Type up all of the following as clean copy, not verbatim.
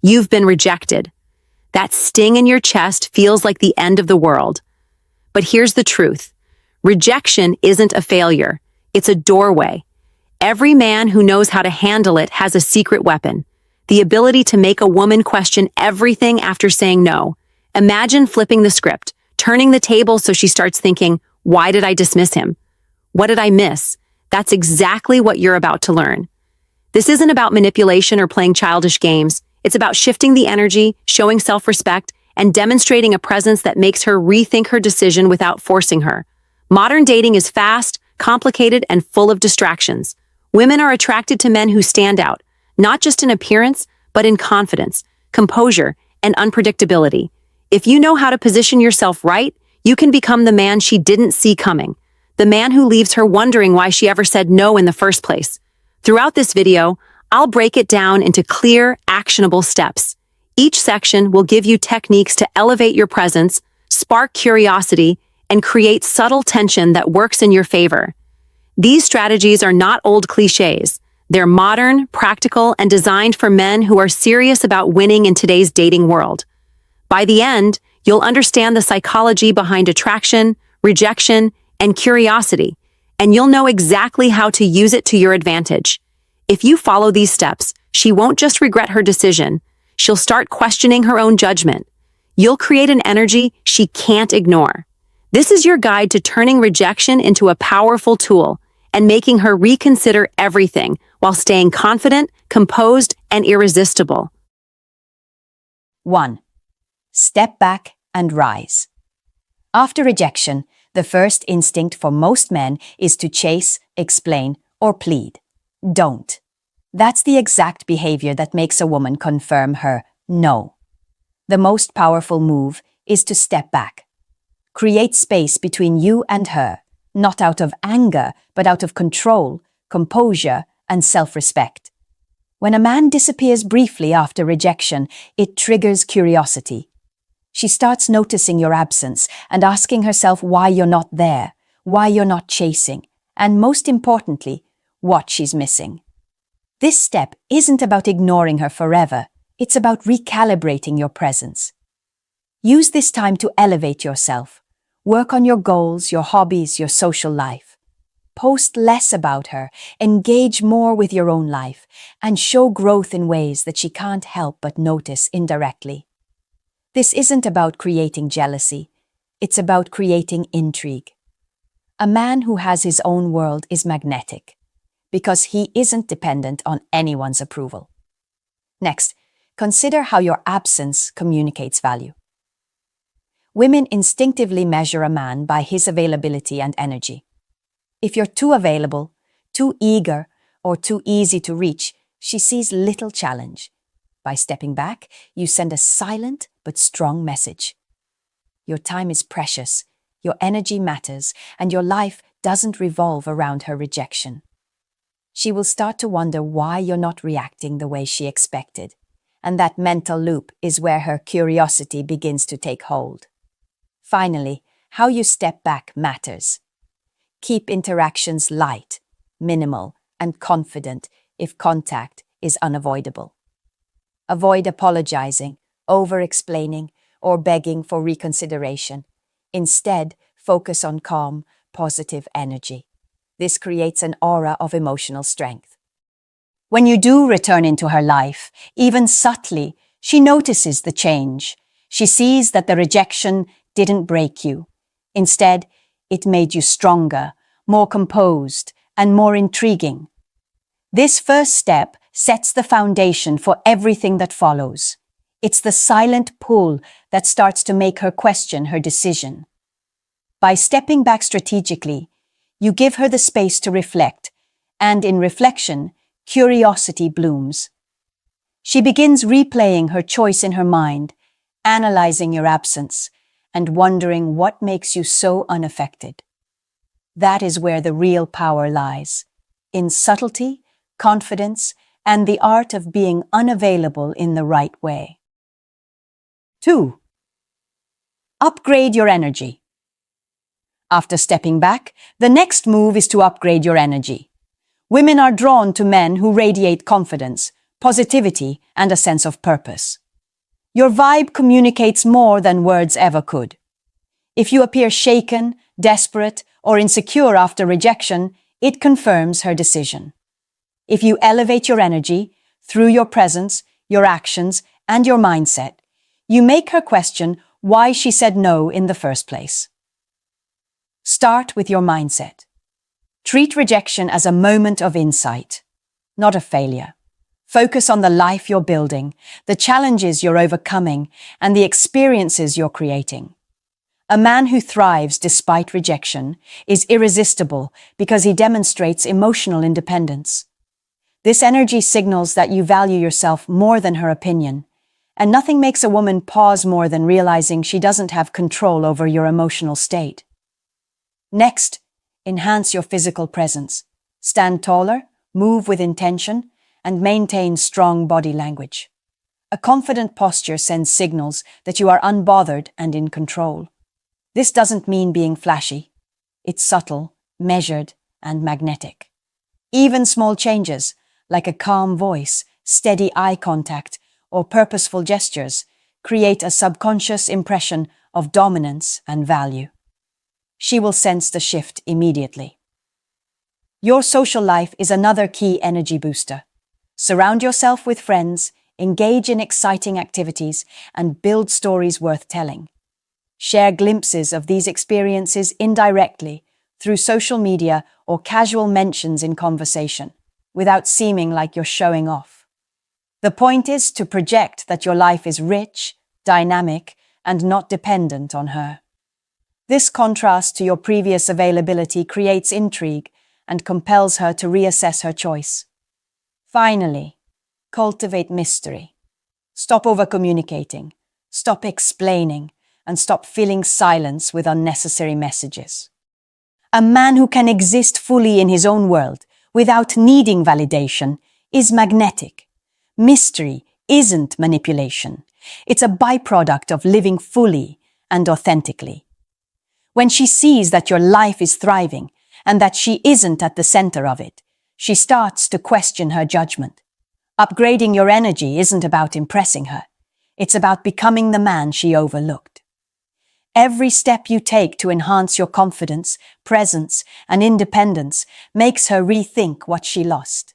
You've been rejected. That sting in your chest feels like the end of the world. But here's the truth. Rejection isn't a failure. It's a doorway. Every man who knows how to handle it has a secret weapon, the ability to make a woman question everything after saying no. Imagine flipping the script, turning the table so she starts thinking, why did I dismiss him? What did I miss? That's exactly what you're about to learn. This isn't about manipulation or playing childish games. It's about shifting the energy, showing self-respect, and demonstrating a presence that makes her rethink her decision without forcing her. Modern dating is fast, complicated, and full of distractions. Women are attracted to men who stand out, not just in appearance, but in confidence, composure, and unpredictability. If you know how to position yourself right, you can become the man she didn't see coming, the man who leaves her wondering why she ever said no in the first place. Throughout this video, I'll break it down into clear, actionable steps. Each section will give you techniques to elevate your presence, spark curiosity, and create subtle tension that works in your favor. These strategies are not old cliches. They're modern, practical, and designed for men who are serious about winning in today's dating world. By the end, you'll understand the psychology behind attraction, rejection, and curiosity, and you'll know exactly how to use it to your advantage. If you follow these steps, she won't just regret her decision. She'll start questioning her own judgment. You'll create an energy she can't ignore. This is your guide to turning rejection into a powerful tool and making her reconsider everything while staying confident, composed, and irresistible. 1. Step back and rise. After rejection, the first instinct for most men is to chase, explain, or plead. Don't. That's the exact behavior that makes a woman confirm her no. The most powerful move is to step back. Create space between you and her, not out of anger, but out of control, composure, and self-respect. When a man disappears briefly after rejection, it triggers curiosity. She starts noticing your absence and asking herself why you're not there, why you're not chasing, and most importantly, what she's missing. This step isn't about ignoring her forever, it's about recalibrating your presence. Use this time to elevate yourself. Work on your goals, your hobbies, your social life. Post less about her, engage more with your own life, and show growth in ways that she can't help but notice indirectly. This isn't about creating jealousy, it's about creating intrigue. A man who has his own world is magnetic, because he isn't dependent on anyone's approval. Next, consider how your absence communicates value. Women instinctively measure a man by his availability and energy. If you're too available, too eager, or too easy to reach, she sees little challenge. By stepping back, you send a silent but strong message. Your time is precious, your energy matters, and your life doesn't revolve around her rejection. She will start to wonder why you're not reacting the way she expected, and that mental loop is where her curiosity begins to take hold. Finally, how you step back matters. Keep interactions light, minimal, and confident if contact is unavoidable. Avoid apologizing, over-explaining, or begging for reconsideration. Instead, focus on calm, positive energy. This creates an aura of emotional strength. When you do return into her life, even subtly, she notices the change. She sees that the rejection didn't break you. Instead, it made you stronger, more composed, and more intriguing. This first step sets the foundation for everything that follows. It's the silent pull that starts to make her question her decision. By stepping back strategically, you give her the space to reflect, and in reflection, curiosity blooms. She begins replaying her choice in her mind, analyzing your absence, and wondering what makes you so unaffected. That is where the real power lies, in subtlety, confidence, and the art of being unavailable in the right way. 2. Upgrade your energy. After stepping back, the next move is to upgrade your energy. Women are drawn to men who radiate confidence, positivity, and a sense of purpose. Your vibe communicates more than words ever could. If you appear shaken, desperate, or insecure after rejection, it confirms her decision. If you elevate your energy through your presence, your actions, and your mindset, you make her question why she said no in the first place. Start with your mindset. Treat rejection as a moment of insight, not a failure. Focus on the life you're building, the challenges you're overcoming, and the experiences you're creating. A man who thrives despite rejection is irresistible because he demonstrates emotional independence. This energy signals that you value yourself more than her opinion, and nothing makes a woman pause more than realizing she doesn't have control over your emotional state. Next, enhance your physical presence. Stand taller, move with intention, and maintain strong body language. A confident posture sends signals that you are unbothered and in control. This doesn't mean being flashy. It's subtle, measured, and magnetic. Even small changes, like a calm voice, steady eye contact, or purposeful gestures, create a subconscious impression of dominance and value. She will sense the shift immediately. Your social life is another key energy booster. Surround yourself with friends, engage in exciting activities, and build stories worth telling. Share glimpses of these experiences indirectly through social media or casual mentions in conversation, without seeming like you're showing off. The point is to project that your life is rich, dynamic, and not dependent on her. This contrast to your previous availability creates intrigue and compels her to reassess her choice. Finally, cultivate mystery. Stop over-communicating, stop explaining, and stop filling silence with unnecessary messages. A man who can exist fully in his own world without needing validation is magnetic. Mystery isn't manipulation. It's a byproduct of living fully and authentically. When she sees that your life is thriving and that she isn't at the center of it, she starts to question her judgment. Upgrading your energy isn't about impressing her. It's about becoming the man she overlooked. Every step you take to enhance your confidence, presence, and independence makes her rethink what she lost.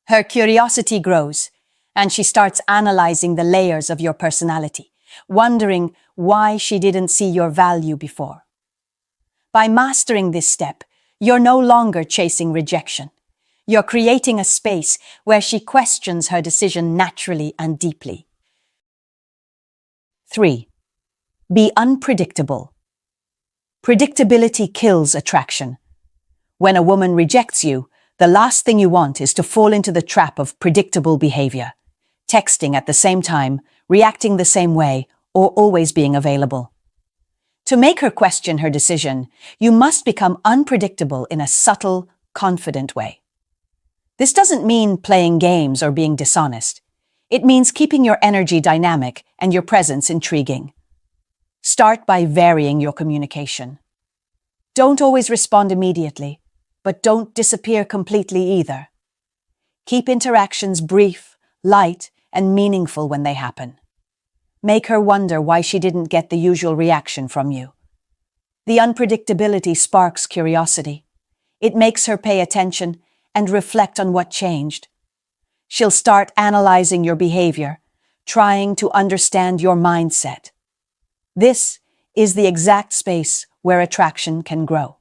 Her curiosity grows, and she starts analyzing the layers of your personality, wondering why she didn't see your value before. By mastering this step, you're no longer chasing rejection. You're creating a space where she questions her decision naturally and deeply. 3. Be unpredictable. Predictability kills attraction. When a woman rejects you, the last thing you want is to fall into the trap of predictable behavior, texting at the same time, reacting the same way, or always being available. To make her question her decision, you must become unpredictable in a subtle, confident way. This doesn't mean playing games or being dishonest. It means keeping your energy dynamic and your presence intriguing. Start by varying your communication. Don't always respond immediately, but don't disappear completely either. Keep interactions brief, light, and meaningful when they happen. Make her wonder why she didn't get the usual reaction from you. The unpredictability sparks curiosity. It makes her pay attention and reflect on what changed. She'll start analyzing your behavior, trying to understand your mindset. This is the exact space where attraction can grow.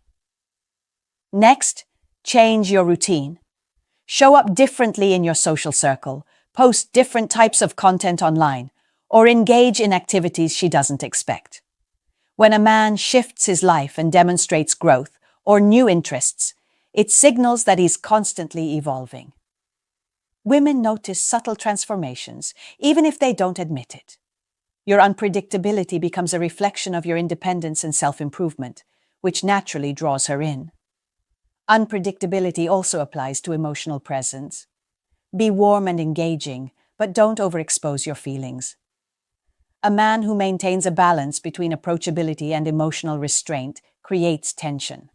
Next, change your routine. Show up differently in your social circle, post different types of content online, or engage in activities she doesn't expect. When a man shifts his life and demonstrates growth or new interests, it signals that he's constantly evolving. Women notice subtle transformations, even if they don't admit it. Your unpredictability becomes a reflection of your independence and self-improvement, which naturally draws her in. Unpredictability also applies to emotional presence. Be warm and engaging, but don't overexpose your feelings. A man who maintains a balance between approachability and emotional restraint creates tension.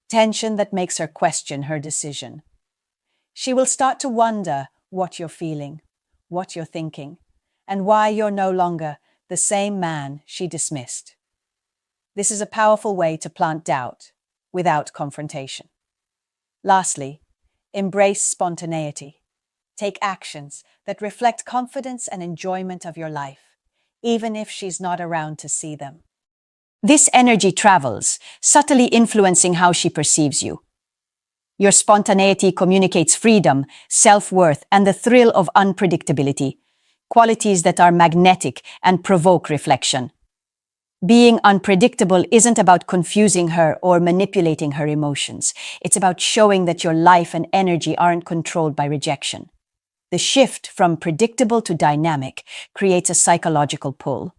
Tension that makes her question her decision. She will start to wonder what you're feeling, what you're thinking, and why you're no longer the same man she dismissed. This is a powerful way to plant doubt without confrontation. Lastly, embrace spontaneity. Take actions that reflect confidence and enjoyment of your life, even if she's not around to see them. This energy travels, subtly influencing how she perceives you. Your spontaneity communicates freedom, self-worth, and the thrill of unpredictability, qualities that are magnetic and provoke reflection. Being unpredictable isn't about confusing her or manipulating her emotions. It's about showing that your life and energy aren't controlled by rejection. The shift from predictable to dynamic creates a psychological pull.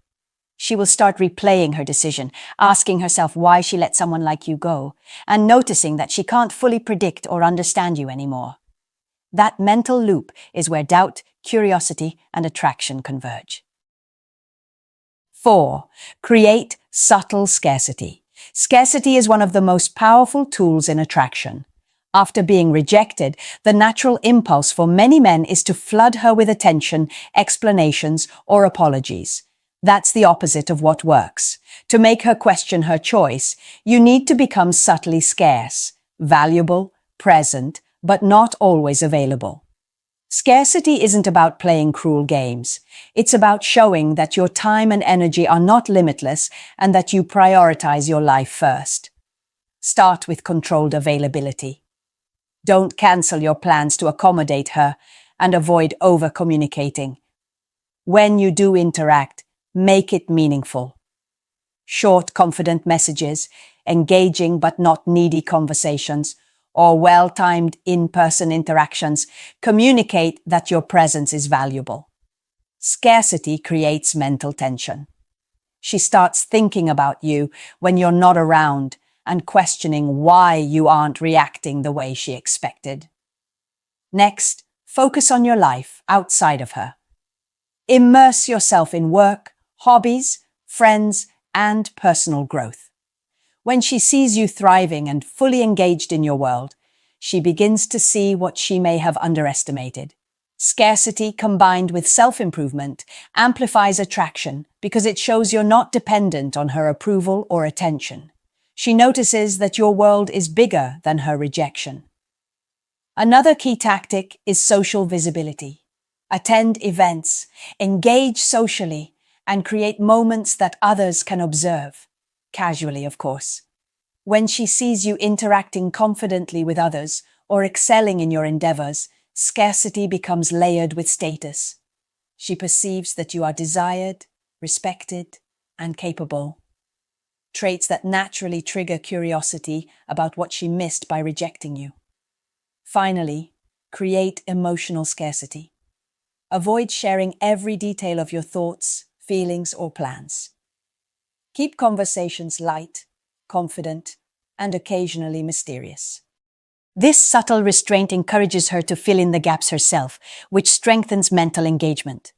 She will start replaying her decision, asking herself why she let someone like you go, and noticing that she can't fully predict or understand you anymore. That mental loop is where doubt, curiosity, and attraction converge. 4. Create subtle scarcity. Scarcity is one of the most powerful tools in attraction. After being rejected, the natural impulse for many men is to flood her with attention, explanations, or apologies. That's the opposite of what works. To make her question her choice, you need to become subtly scarce, valuable, present, but not always available. Scarcity isn't about playing cruel games. It's about showing that your time and energy are not limitless and that you prioritize your life first. Start with controlled availability. Don't cancel your plans to accommodate her and avoid over-communicating. When you do interact, make it meaningful. Short, confident messages, engaging but not needy conversations, or well-timed in-person interactions communicate that your presence is valuable. Scarcity creates mental tension. She starts thinking about you when you're not around and questioning why you aren't reacting the way she expected. Next, focus on your life outside of her. Immerse yourself in work, hobbies, friends, and personal growth. When she sees you thriving and fully engaged in your world, she begins to see what she may have underestimated. Scarcity combined with self-improvement amplifies attraction because it shows you're not dependent on her approval or attention. She notices that your world is bigger than her rejection. Another key tactic is social visibility. Attend events, engage socially, and create moments that others can observe. Casually, of course. When she sees you interacting confidently with others or excelling in your endeavors, scarcity becomes layered with status. She perceives that you are desired, respected, and capable. Traits that naturally trigger curiosity about what she missed by rejecting you. Finally, create emotional scarcity. Avoid sharing every detail of your thoughts, feelings, or plans. Keep conversations light, confident, and occasionally mysterious. This subtle restraint encourages her to fill in the gaps herself, which strengthens mental engagement.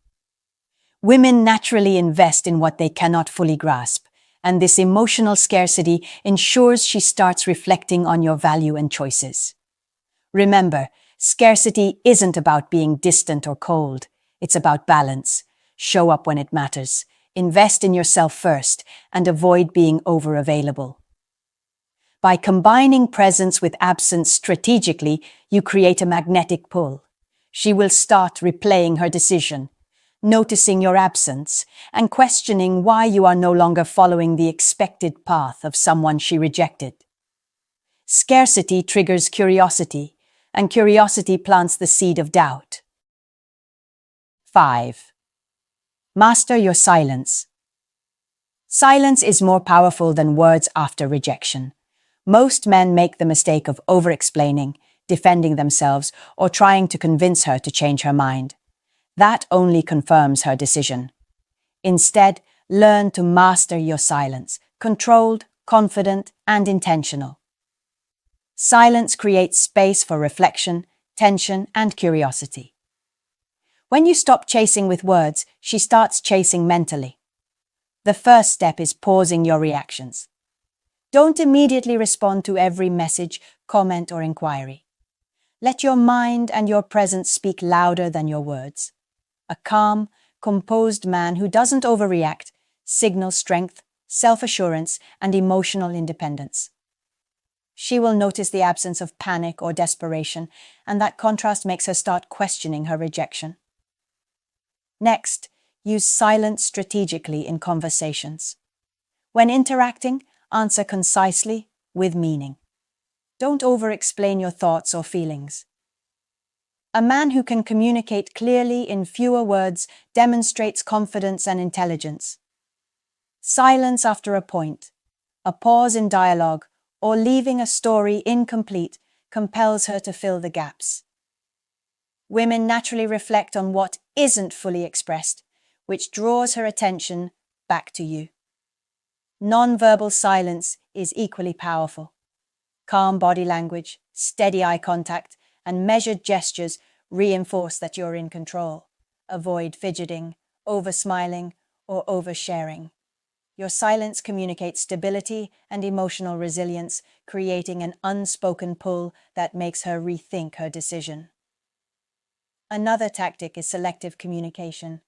Women naturally invest in what they cannot fully grasp, and this emotional scarcity ensures she starts reflecting on your value and choices. Remember, scarcity isn't about being distant or cold. It's about balance. Show up when it matters. Invest in yourself first, and avoid being over-available. By combining presence with absence strategically, you create a magnetic pull. She will start replaying her decision, noticing your absence, and questioning why you are no longer following the expected path of someone she rejected. Scarcity triggers curiosity, and curiosity plants the seed of doubt. 5. Master your silence. Silence is more powerful than words after rejection. Most men make the mistake of over-explaining, defending themselves, or trying to convince her to change her mind. That only confirms her decision. Instead, learn to master your silence, controlled, confident, and intentional. Silence creates space for reflection, tension, and curiosity. When you stop chasing with words, she starts chasing mentally. The first step is pausing your reactions. Don't immediately respond to every message, comment, or inquiry. Let your mind and your presence speak louder than your words. A calm, composed man who doesn't overreact signals strength, self-assurance, and emotional independence. She will notice the absence of panic or desperation, and that contrast makes her start questioning her rejection. Next, use silence strategically in conversations. When interacting, answer concisely with meaning. Don't over-explain your thoughts or feelings. A man who can communicate clearly in fewer words demonstrates confidence and intelligence. Silence after a point, a pause in dialogue, or leaving a story incomplete compels her to fill the gaps. Women naturally reflect on what isn't fully expressed, which draws her attention back to you. Non-verbal silence is equally powerful. Calm body language, steady eye contact, and measured gestures reinforce that you're in control. Avoid fidgeting, over-smiling, or oversharing. Your silence communicates stability and emotional resilience, creating an unspoken pull that makes her rethink her decision. Another tactic is selective communication.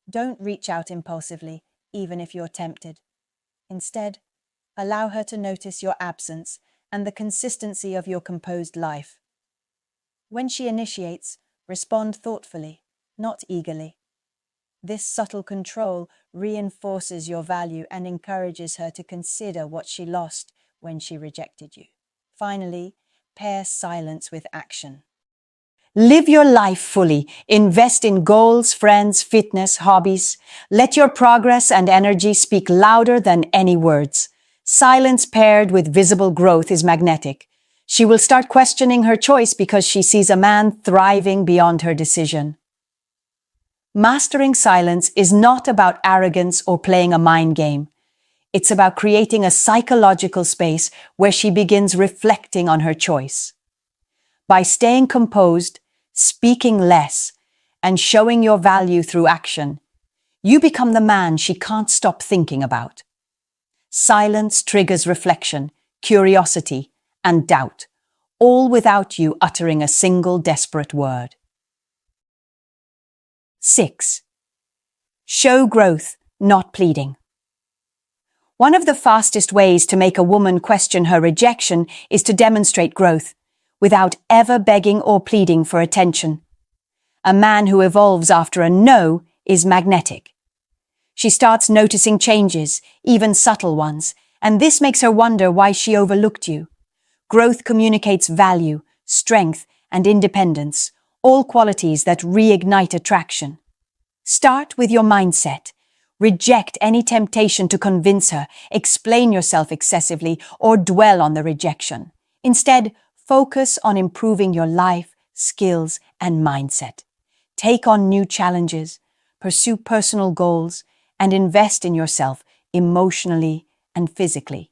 Don't reach out impulsively, even if you're tempted. Instead, allow her to notice your absence and the consistency of your composed life. When she initiates, respond thoughtfully, not eagerly. This subtle control reinforces your value and encourages her to consider what she lost when she rejected you. Finally, pair silence with action. Live your life fully. Invest in goals, friends, fitness, hobbies. Let your progress and energy speak louder than any words. Silence paired with visible growth is magnetic. She will start questioning her choice because she sees a man thriving beyond her decision. Mastering silence is not about arrogance or playing a mind game. It's about creating a psychological space where she begins reflecting on her choice. By staying composed, speaking less, and showing your value through action, you become the man she can't stop thinking about. Silence triggers reflection, curiosity, and doubt, all without you uttering a single desperate word. 6. Show growth, not pleading. One of the fastest ways to make a woman question her rejection is to demonstrate growth, without ever begging or pleading for attention. A man who evolves after a no is magnetic. She starts noticing changes, even subtle ones, and this makes her wonder why she overlooked you. Growth communicates value, strength, and independence, all qualities that reignite attraction. Start with your mindset. Reject any temptation to convince her, explain yourself excessively, or dwell on the rejection. Instead, focus on improving your life, skills, and mindset. Take on new challenges, pursue personal goals, and invest in yourself emotionally and physically.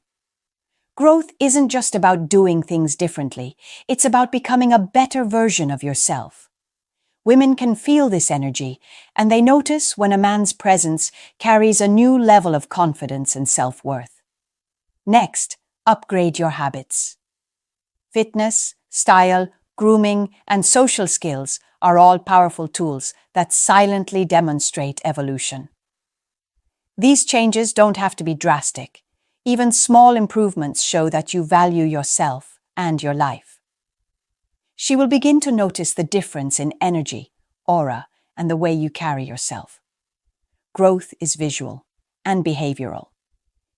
Growth isn't just about doing things differently, it's about becoming a better version of yourself. Women can feel this energy, and they notice when a man's presence carries a new level of confidence and self-worth. Next, upgrade your habits. Fitness, style, grooming, and social skills are all powerful tools that silently demonstrate evolution. These changes don't have to be drastic. Even small improvements show that you value yourself and your life. She will begin to notice the difference in energy, aura, and the way you carry yourself. Growth is visual and behavioral.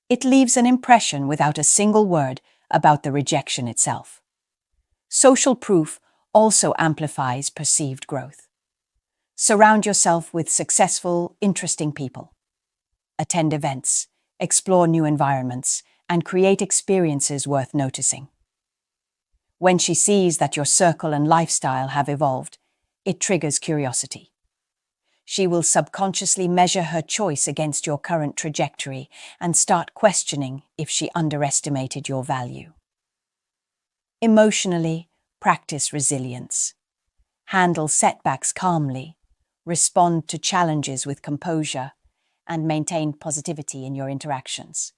It leaves an impression without a single word about the rejection itself. Social proof also amplifies perceived growth. Surround yourself with successful, interesting people. Attend events, explore new environments, and create experiences worth noticing. When she sees that your circle and lifestyle have evolved, it triggers curiosity. She will subconsciously measure her choice against your current trajectory and start questioning if she underestimated your value. Emotionally, practice resilience. Handle setbacks calmly, respond to challenges with composure, and maintain positivity in your interactions.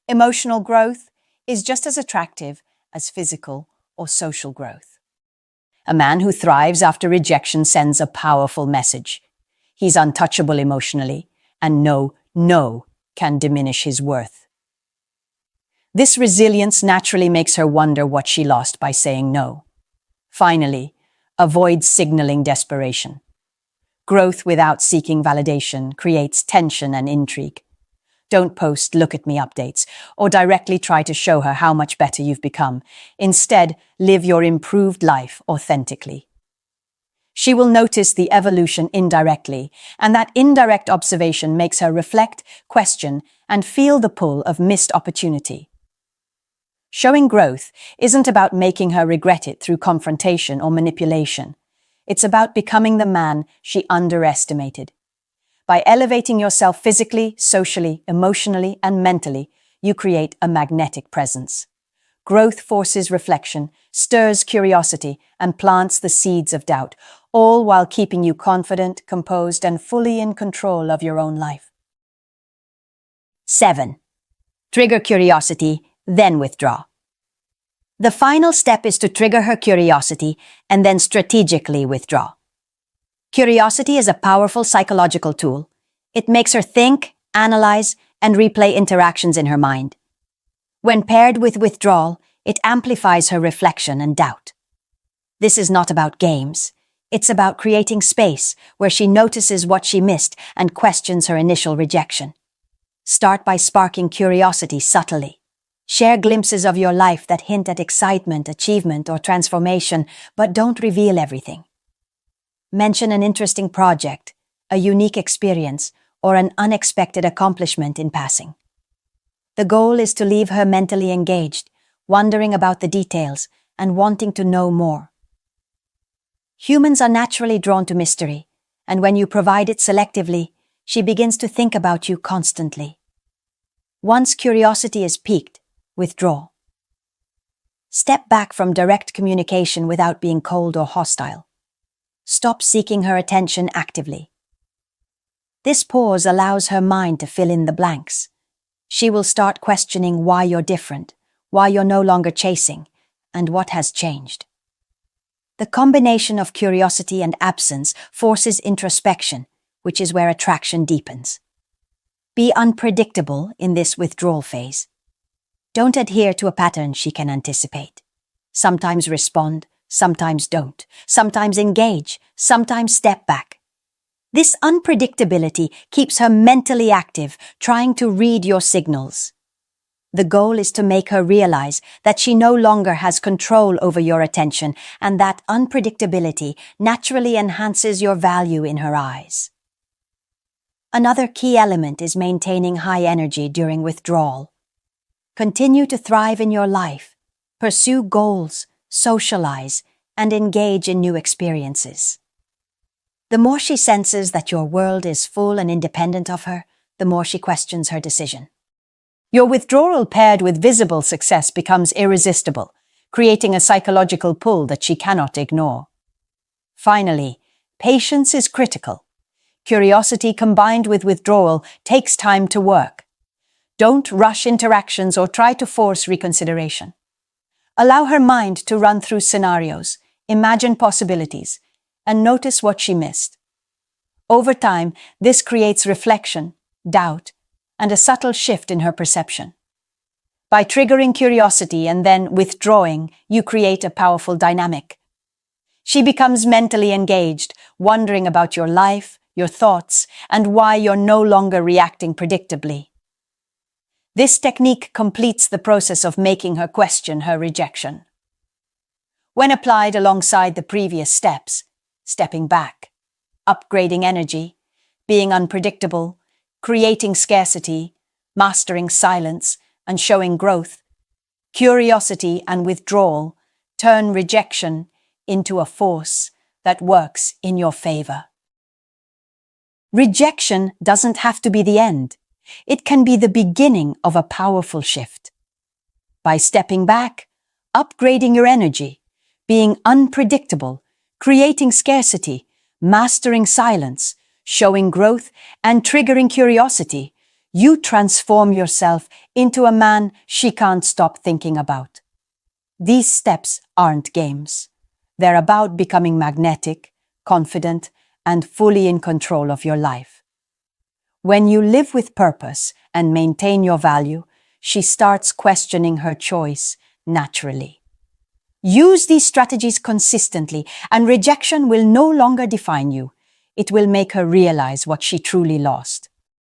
Emotional growth is just as attractive as physical or social growth. A man who thrives after rejection sends a powerful message. He's untouchable emotionally, and no can diminish his worth. This resilience naturally makes her wonder what she lost by saying no. Finally, avoid signaling desperation. Growth without seeking validation creates tension and intrigue. Don't post "look at me" updates or directly try to show her how much better you've become. Instead, live your improved life authentically. She will notice the evolution indirectly, and that indirect observation makes her reflect, question, and feel the pull of missed opportunity. Showing growth isn't about making her regret it through confrontation or manipulation. It's about becoming the man she underestimated. By elevating yourself physically, socially, emotionally, and mentally, you create a magnetic presence. Growth forces reflection, stirs curiosity, and plants the seeds of doubt, all while keeping you confident, composed, and fully in control of your own life. 7. Trigger curiosity, then withdraw. The final step is to trigger her curiosity and then strategically withdraw. Curiosity is a powerful psychological tool. It makes her think, analyze, and replay interactions in her mind. When paired with withdrawal, it amplifies her reflection and doubt. This is not about games. It's about creating space where she notices what she missed and questions her initial rejection. Start by sparking curiosity subtly. Share glimpses of your life that hint at excitement, achievement, or transformation, but don't reveal everything. Mention an interesting project, a unique experience, or an unexpected accomplishment in passing. The goal is to leave her mentally engaged, wondering about the details and wanting to know more. Humans are naturally drawn to mystery, and when you provide it selectively, she begins to think about you constantly. Once curiosity is piqued, withdraw. Step back from direct communication without being cold or hostile. Stop seeking her attention actively. This pause allows her mind to fill in the blanks. She will start questioning why you're different, why you're no longer chasing, and what has changed. The combination of curiosity and absence forces introspection, which is where attraction deepens. Be unpredictable in this withdrawal phase. Don't adhere to a pattern she can anticipate. Sometimes respond, sometimes don't. Sometimes engage, sometimes step back. This unpredictability keeps her mentally active, trying to read your signals. The goal is to make her realize that she no longer has control over your attention, and that unpredictability naturally enhances your value in her eyes. Another key element is maintaining high energy during withdrawal. Continue to thrive in your life, pursue goals, socialize, and engage in new experiences. The more she senses that your world is full and independent of her, the more she questions her decision. Your withdrawal paired with visible success becomes irresistible, creating a psychological pull that she cannot ignore. Finally, patience is critical. Curiosity combined with withdrawal takes time to work. Don't rush interactions or try to force reconsideration. Allow her mind to run through scenarios, imagine possibilities, and notice what she missed. Over time, this creates reflection, doubt, and a subtle shift in her perception. By triggering curiosity and then withdrawing, you create a powerful dynamic. She becomes mentally engaged, wondering about your life, your thoughts, and why you're no longer reacting predictably. This technique completes the process of making her question her rejection. When applied alongside the previous steps, stepping back, upgrading energy, being unpredictable, creating scarcity, mastering silence, and showing growth, curiosity and withdrawal turn rejection into a force that works in your favor. Rejection doesn't have to be the end. It can be the beginning of a powerful shift. By stepping back, upgrading your energy, being unpredictable, creating scarcity, mastering silence, showing growth, and triggering curiosity, you transform yourself into a man she can't stop thinking about. These steps aren't games. They're about becoming magnetic, confident, and fully in control of your life. When you live with purpose and maintain your value, she starts questioning her choice naturally. Use these strategies consistently, and rejection will no longer define you. It will make her realize what she truly lost.